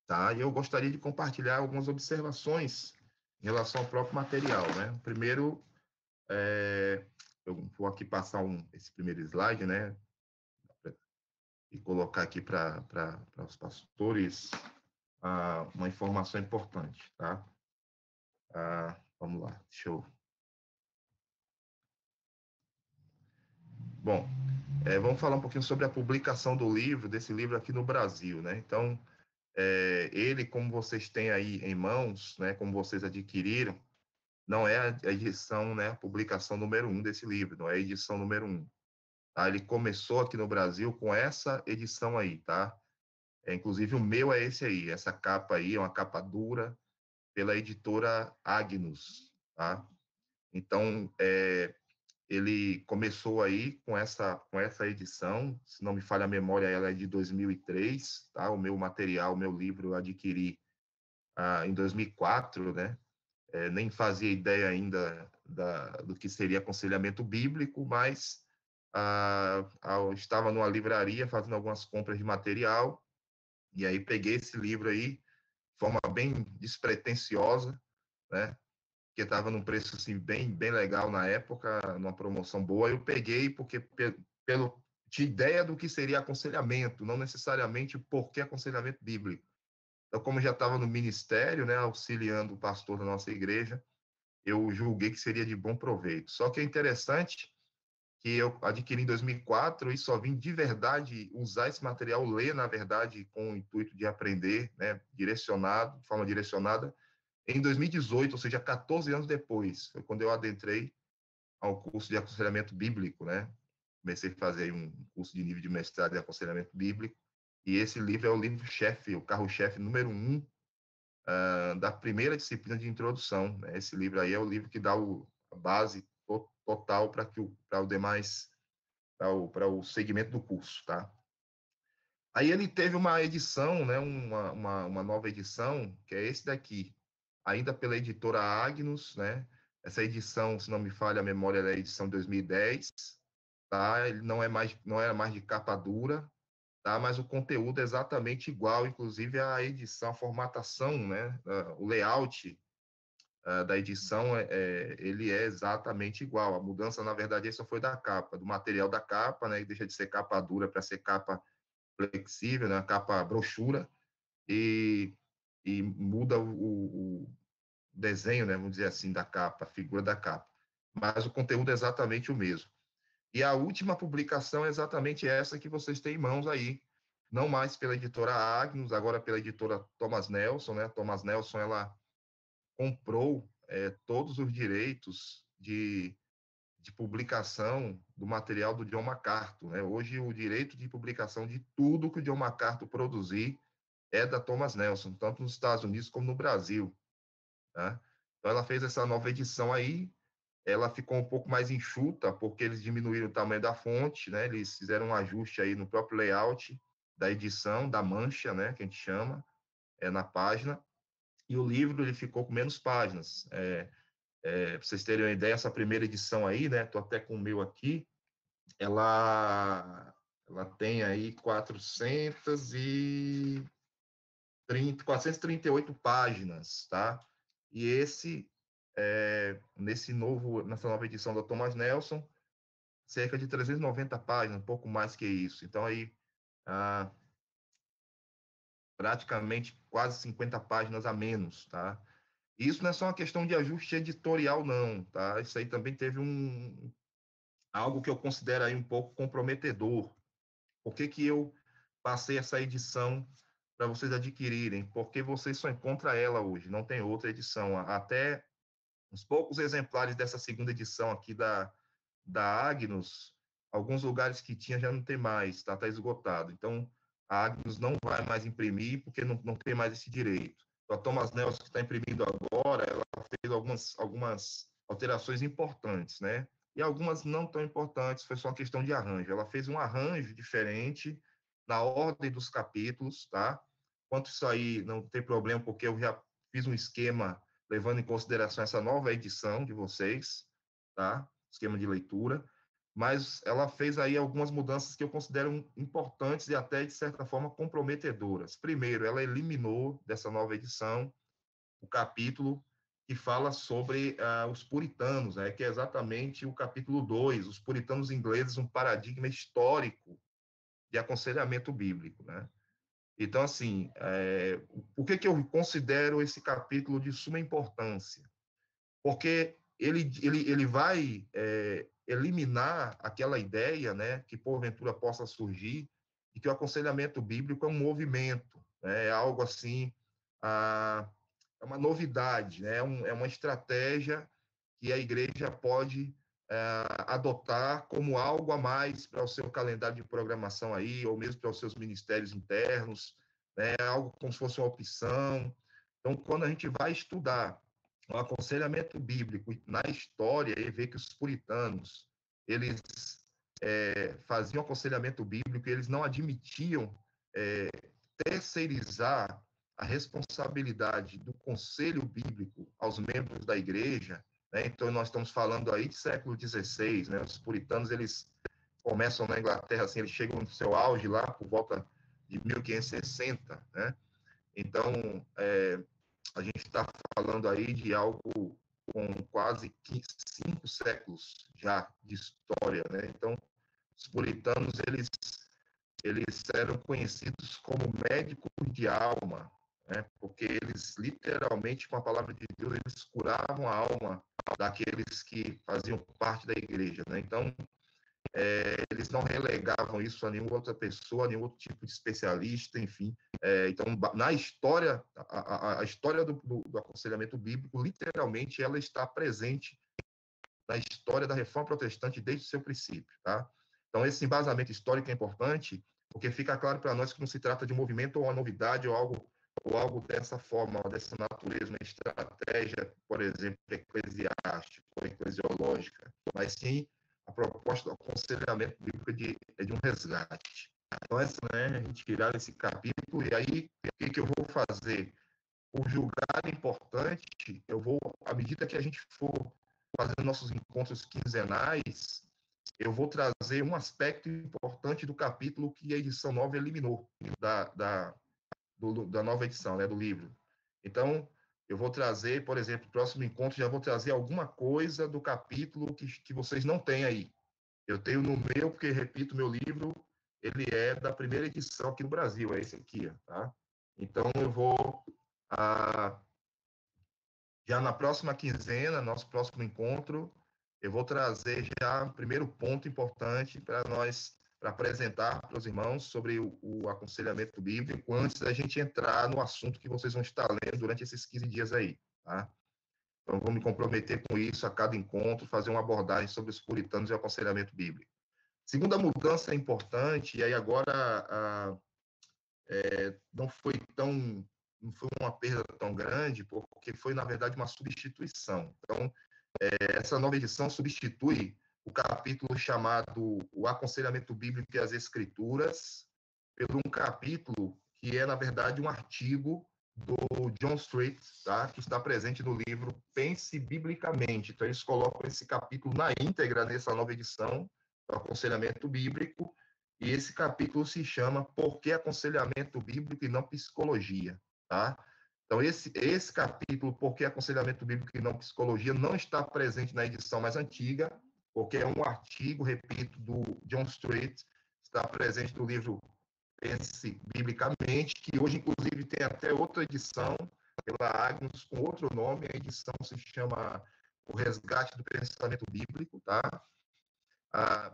tá? E eu gostaria de compartilhar algumas observações em relação ao próprio material, né? Primeiro, eu vou aqui passar esse primeiro slide, né? E colocar aqui para os pastores uma informação importante, tá? Vamos lá, deixa eu... Bom, vamos falar um pouquinho sobre a publicação desse livro aqui no Brasil, né? Então, ele, como vocês têm aí em mãos, né, como vocês adquiriram, não é a edição, né, a publicação número 1 desse livro, não é a edição número 1. Tá? Ele começou aqui no Brasil com essa edição aí, tá? Inclusive, o meu é esse aí, essa capa aí, é uma capa dura, pela editora Agnus, tá? Então, ele começou aí com essa edição, se não me falha a memória, ela é de 2003, tá? O meu material, o meu livro eu adquiri em 2004, né? Nem fazia ideia ainda do que seria aconselhamento bíblico, mas eu estava numa livraria fazendo algumas compras de material, e aí peguei esse livro aí, de forma bem despretensiosa, né? Que estava num preço assim bem legal na época, numa promoção boa. Eu peguei porque tinha ideia do que seria aconselhamento, não necessariamente porque aconselhamento bíblico. Então, como já estava no ministério, né, auxiliando o pastor da nossa igreja, eu julguei que seria de bom proveito. Só que é interessante que eu adquiri em 2004 e só vim de verdade usar esse material, ler, na verdade, com o intuito de aprender, né, direcionado, de forma direcionada, em 2018, ou seja, 14 anos depois. Foi quando eu adentrei ao curso de aconselhamento bíblico, né? Comecei a fazer um curso de nível de mestrado em aconselhamento bíblico, e esse livro é o livro-chefe, o carro-chefe número 1 da primeira disciplina de introdução, né? Esse livro aí é o livro que dá a base total para o demais, para o segmento do curso, tá? Aí ele teve uma edição, né, uma nova edição, que é esse daqui, ainda pela editora Agnus, né? Essa edição, se não me falha a memória, é a edição 2010, tá? Ele não era mais de capa dura, tá? Mas o conteúdo é exatamente igual, inclusive a edição, a formatação, né? O layout da edição, ele é exatamente igual. A mudança, na verdade, só foi da capa, do material da capa, né? E deixa de ser capa dura para ser capa flexível, né? Capa brochura, e muda o desenho, né? Vamos dizer assim, da capa, a figura da capa. Mas o conteúdo é exatamente o mesmo. E a última publicação é exatamente essa que vocês têm em mãos aí, não mais pela editora Agnus, agora pela editora Thomas Nelson, né? Thomas Nelson, ela comprou todos os direitos de publicação do material do John MacArthur, né? Hoje, o direito de publicação de tudo que o John MacArthur produzir é da Thomas Nelson, tanto nos Estados Unidos como no Brasil, tá? Então, ela fez essa nova edição aí, ela ficou um pouco mais enxuta, porque eles diminuíram o tamanho da fonte, né? Eles fizeram um ajuste aí no próprio layout da edição, da mancha, né? Que a gente chama, na página, e o livro ele ficou com menos páginas. Para vocês terem uma ideia, essa primeira edição aí, né? Estou até com o meu aqui, ela tem aí 438 páginas, tá? E nessa nova edição da Thomas Nelson, cerca de 390 páginas, um pouco mais que isso. Então, aí, praticamente quase 50 páginas a menos, tá? E isso não é só uma questão de ajuste editorial, não, tá? Isso aí também teve algo que eu considero aí um pouco comprometedor. Por que que eu passei essa edição para vocês adquirirem? Porque vocês só encontram ela hoje, não tem outra edição. Até uns poucos exemplares dessa segunda edição aqui da Agnus, alguns lugares que tinha já não tem mais, tá esgotado. Então, a Agnus não vai mais imprimir porque não tem mais esse direito. A Thomas Nelson, que está imprimindo agora, ela fez algumas alterações importantes, né? E algumas não tão importantes, foi só uma questão de arranjo. Ela fez um arranjo diferente na ordem dos capítulos, tá? Quanto isso aí não tem problema, porque eu já fiz um esquema levando em consideração essa nova edição de vocês, tá? Esquema de leitura. mas ela fez aí algumas mudanças que eu considero importantes e até, de certa forma, comprometedoras. Primeiro, ela eliminou dessa nova edição o capítulo que fala sobre os puritanos, né, que é exatamente o capítulo 2, os puritanos ingleses, um paradigma histórico de aconselhamento bíblico, né? Então, assim, por que eu considero esse capítulo de suma importância? Porque ele vai eliminar aquela ideia, né, que porventura possa surgir, de que o aconselhamento bíblico é um movimento, né, é algo assim, é uma novidade, né, é uma estratégia que a igreja pode adotar como algo a mais para o seu calendário de programação aí, ou mesmo para os seus ministérios internos, né, algo como se fosse uma opção. Então, quando a gente vai estudar o aconselhamento bíblico na história, e vê que os puritanos, eles faziam aconselhamento bíblico e eles não admitiam terceirizar a responsabilidade do conselho bíblico aos membros da igreja, né? Então, nós estamos falando aí de século XVI, né? Os puritanos, eles começam na Inglaterra, assim, eles chegam no seu auge lá por volta de 1560, né? Então, a gente está falando aí de algo com quase 5 séculos já de história, né? Então, os puritanos, eles eram conhecidos como médicos de alma, né? Porque eles, literalmente, com a palavra de Deus, eles curavam a alma daqueles que faziam parte da igreja, né? Então, eles não relegavam isso a nenhuma outra pessoa, a nenhum outro tipo de especialista, enfim. Então, na história, a história do aconselhamento bíblico, literalmente, ela está presente na história da Reforma Protestante desde o seu princípio, tá? Então, esse embasamento histórico é importante, porque fica claro para nós que não se trata de um movimento ou uma novidade ou algo dessa forma, dessa natureza, uma estratégia, por exemplo, eclesiástica ou eclesiológica, mas sim a proposta do aconselhamento bíblico é de um resgate. Então, a gente tirar esse capítulo, e aí, o que eu vou fazer? Por julgar importante, eu vou, à medida que a gente for fazendo nossos encontros quinzenais, eu vou trazer um aspecto importante do capítulo que a edição nova eliminou da nova edição, né, do livro. Então, eu vou trazer, por exemplo, próximo encontro, já vou trazer alguma coisa do capítulo que vocês não têm aí. Eu tenho no meu, porque, repito, meu livro, ele é da primeira edição aqui no Brasil, é esse aqui, tá? Então, eu vou, já na próxima quinzena, nosso próximo encontro, eu vou trazer já o primeiro ponto importante para apresentar para os irmãos sobre o aconselhamento bíblico, antes da gente entrar no assunto que vocês vão estar lendo durante esses 15 dias aí, tá? Então, vou me comprometer com isso a cada encontro, fazer uma abordagem sobre os puritanos e o aconselhamento bíblico. Segunda mudança importante, e aí agora não foi uma perda tão grande, porque foi, na verdade, uma substituição. Então, essa nova edição substitui o capítulo chamado O Aconselhamento Bíblico e as Escrituras, por um capítulo que é, na verdade, um artigo do John Street, tá? Que está presente no livro Pense Biblicamente. Então, eles colocam esse capítulo na íntegra nessa nova edição, do aconselhamento bíblico, e esse capítulo se chama Por que aconselhamento bíblico e não psicologia, tá? Então, esse capítulo, Por que aconselhamento bíblico e não psicologia, não está presente na edição mais antiga, porque é um artigo, repito, do John Street, está presente no livro Pense Biblicamente, que hoje, inclusive, tem até outra edição pela Agnus com outro nome, a edição se chama O Resgate do Pensamento Bíblico, tá?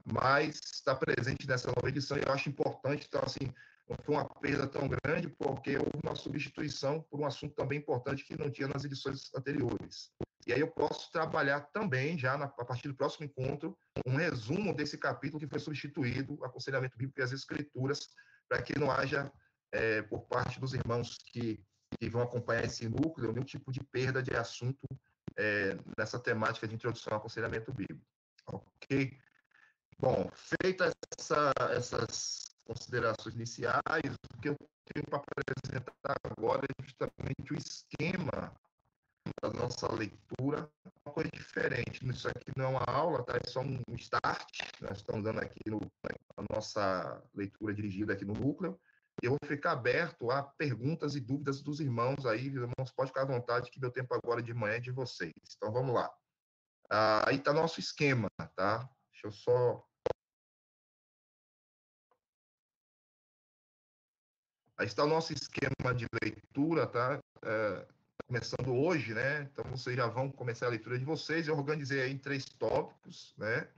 Mas está presente nessa nova edição e eu acho importante. Então, assim, não foi uma perda tão grande, porque houve uma substituição por um assunto também importante que não tinha nas edições anteriores. E aí eu posso trabalhar também, já a partir do próximo encontro, um resumo desse capítulo que foi substituído, Aconselhamento Bíblico e as Escrituras, para que não haja, por parte dos irmãos que vão acompanhar esse núcleo, nenhum tipo de perda de assunto nessa temática de introdução ao aconselhamento bíblico. Ok? Bom, feitas essas considerações iniciais, o que eu tenho para apresentar agora é justamente o esquema da nossa leitura, uma coisa diferente. Isso aqui não é uma aula, tá? É só um start. Nós estamos dando aqui a nossa leitura dirigida aqui no núcleo. Eu vou ficar aberto a perguntas e dúvidas dos irmãos aí. Os irmãos, pode ficar à vontade, que meu tempo agora de manhã é de vocês. Então, vamos lá. Aí está nosso esquema, tá? Deixa eu só... Aí está o nosso esquema de leitura, tá? Começando hoje, né? Então, vocês já vão começar a leitura de vocês. Eu organizei aí em 3 tópicos, né?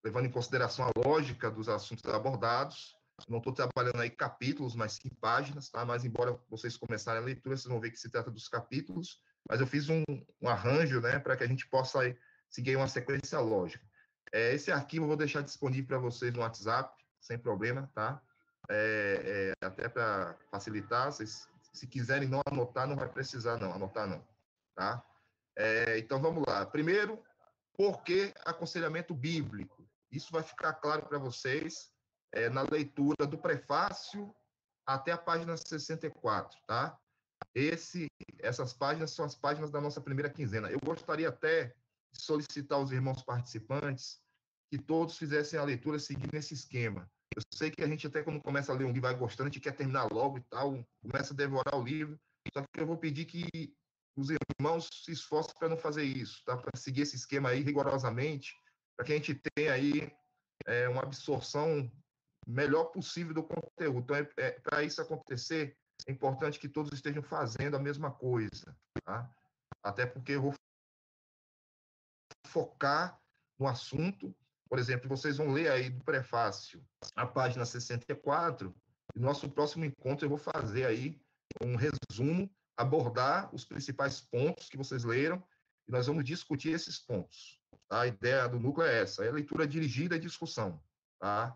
Levando em consideração a lógica dos assuntos abordados. Não estou trabalhando aí capítulos, mas sim páginas, tá? Mas, embora vocês começarem a leitura, vocês vão ver que se trata dos capítulos. Mas eu fiz um arranjo, né? Para que a gente possa aí seguir uma sequência lógica. Esse arquivo eu vou deixar disponível para vocês no WhatsApp, sem problema, tá? Até para facilitar, vocês, se quiserem não anotar, não vai precisar não, anotar não, tá? Então, vamos lá. Primeiro, por que aconselhamento bíblico? Isso vai ficar claro para vocês na leitura do prefácio até a página 64, tá? Essas páginas são as páginas da nossa primeira quinzena. Eu gostaria até de solicitar aos irmãos participantes que todos fizessem a leitura seguindo esse esquema. Eu sei que a gente até quando começa a ler um livro vai gostando, a gente quer terminar logo e tal, começa a devorar o livro, só que eu vou pedir que os irmãos se esforcem para não fazer isso, tá? Para seguir esse esquema aí rigorosamente, para que a gente tenha aí uma absorção melhor possível do conteúdo. Então, para isso acontecer, é importante que todos estejam fazendo a mesma coisa, tá? Até porque eu vou focar no assunto. Por exemplo, vocês vão ler aí do prefácio a página 64, e no nosso próximo encontro eu vou fazer aí um resumo, abordar os principais pontos que vocês leram, e nós vamos discutir esses pontos. Tá? A ideia do núcleo é essa, é leitura dirigida e discussão, tá?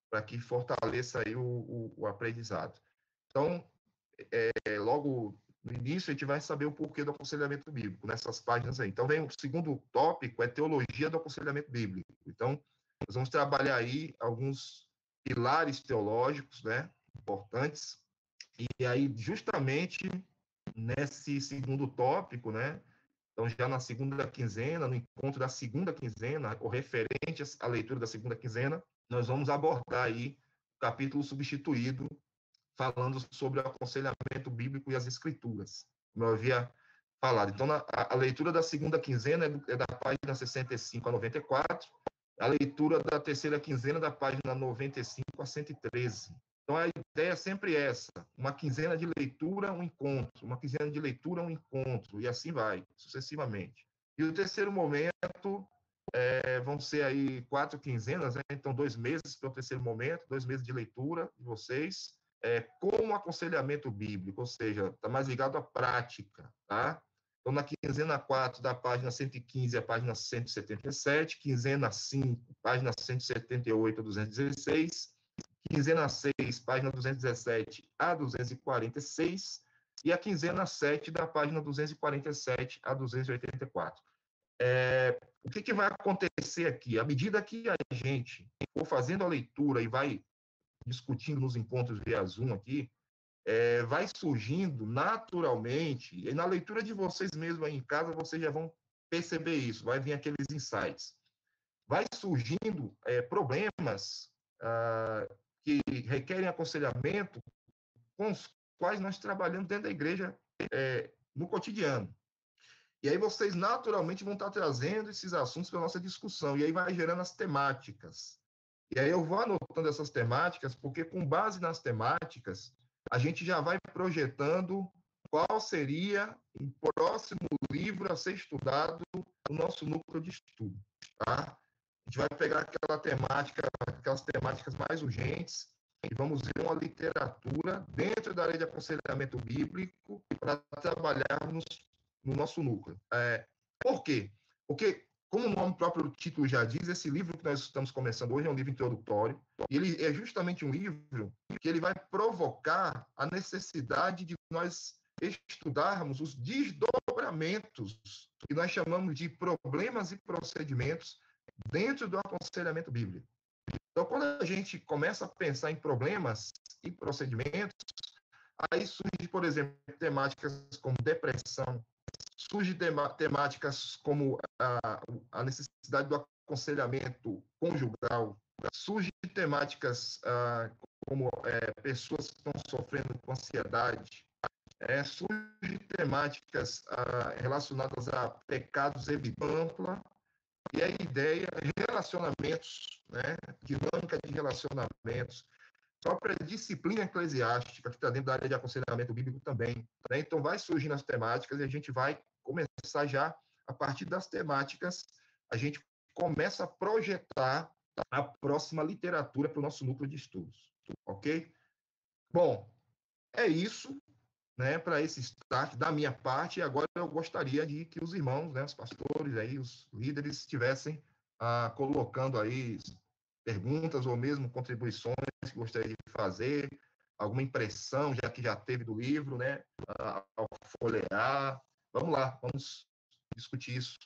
Para que fortaleça aí o aprendizado. Então, logo no início, a gente vai saber o porquê do aconselhamento bíblico, nessas páginas aí. Então, vem o segundo tópico, é teologia do aconselhamento bíblico. Então, nós vamos trabalhar aí alguns pilares teológicos, né, importantes, e aí, justamente, nesse segundo tópico, né, então, já na segunda quinzena, no encontro da segunda quinzena, ou referente à leitura da segunda quinzena, nós vamos abordar aí o capítulo substituído, falando sobre o aconselhamento bíblico e as escrituras, como eu havia falado. Então, a leitura da segunda quinzena é da página 65 a 94, a leitura da terceira quinzena da página 95 a 113. Então, a ideia é sempre essa, uma quinzena de leitura, um encontro, uma quinzena de leitura, um encontro, e assim vai, sucessivamente. E o terceiro momento vão ser aí 4 quinzenas, né? Então 2 meses para o terceiro momento, 2 meses de leitura de vocês, com aconselhamento bíblico, ou seja, está mais ligado à prática, tá? Então, na quinzena 4, da página 115 à página 177, quinzena 5, página 178 a 216, quinzena 6, página 217 a 246, e a quinzena 7, da página 247 a 284. O que vai acontecer aqui? À medida que a gente for fazendo a leitura e vai discutindo nos encontros via Zoom aqui, vai surgindo naturalmente, e na leitura de vocês mesmos aí em casa, vocês já vão perceber isso, vai vir aqueles insights. Vai surgindo problemas que requerem aconselhamento com os quais nós trabalhamos dentro da igreja no cotidiano. E aí vocês naturalmente vão estar trazendo esses assuntos para a nossa discussão, e aí vai gerando as temáticas. E aí eu vou anotando essas temáticas, porque com base nas temáticas, a gente já vai projetando qual seria o próximo livro a ser estudado no nosso núcleo de estudo, tá? A gente vai pegar aquelas temáticas mais urgentes, e vamos ver uma literatura dentro da área de aconselhamento bíblico para trabalharmos no nosso núcleo. Por quê? Porque, como o nome próprio título já diz, esse livro que nós estamos começando hoje é um livro introdutório, e ele é justamente um livro que ele vai provocar a necessidade de nós estudarmos os desdobramentos que nós chamamos de problemas e procedimentos dentro do aconselhamento bíblico. Então, quando a gente começa a pensar em problemas e procedimentos, Aí surge, por exemplo, temáticas como depressão, surge temáticas como a necessidade do aconselhamento conjugal, surge temáticas como pessoas que estão sofrendo com ansiedade, surge temáticas relacionadas a pecados ampla, e a ideia de relacionamentos, né, dinâmica de relacionamentos, própria disciplina eclesiástica, que está dentro da área de aconselhamento bíblico também. Né? Então, vai surgindo as temáticas e a gente vai começar já, a partir das temáticas, a gente começa a projetar a próxima literatura para o nosso núcleo de estudos. Ok? Bom, é isso, né, para esse start da minha parte. Agora eu gostaria de que os irmãos, né, os pastores, aí, os líderes, estivessem colocando aí perguntas ou mesmo contribuições que gostaria de fazer, alguma impressão, já que já teve do livro, né, ao folhear. Vamos lá, vamos discutir isso.